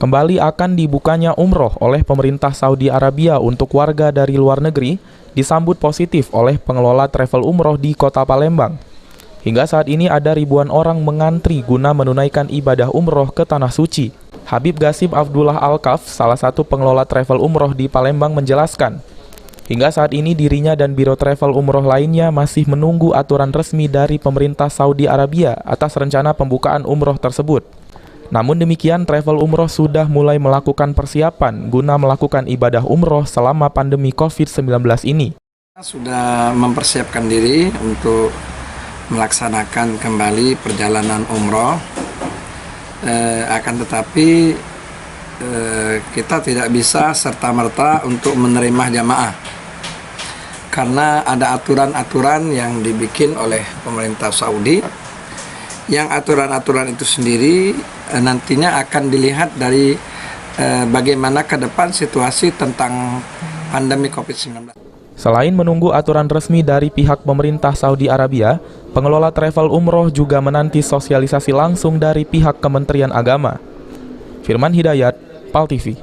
kembali akan dibukanya umroh oleh pemerintah Saudi Arabia untuk warga dari luar negeri disambut positif oleh pengelola travel umroh di Kota Palembang. Hingga saat ini ada ribuan orang mengantri guna menunaikan ibadah umroh ke Tanah Suci. Habib Gasim Abdullah Al-Kaf, salah satu pengelola travel umroh di Palembang, menjelaskan, hingga saat ini dirinya dan biro travel umroh lainnya masih menunggu aturan resmi dari pemerintah Saudi Arabia atas rencana pembukaan umroh tersebut. Namun demikian, travel umroh sudah mulai melakukan persiapan guna melakukan ibadah umroh selama pandemi COVID-19 ini. Sudah mempersiapkan diri untuk melaksanakan kembali perjalanan umroh, akan tetapi kita tidak bisa serta-merta untuk menerima jamaah karena ada aturan-aturan yang dibikin oleh pemerintah Saudi, yang aturan-aturan itu sendiri nantinya akan dilihat dari bagaimana ke depan situasi tentang pandemi COVID-19. Selain menunggu aturan resmi dari pihak pemerintah Saudi Arabia, pengelola travel umroh juga menanti sosialisasi langsung dari pihak Kementerian Agama. Firman Hidayat, PAL TV.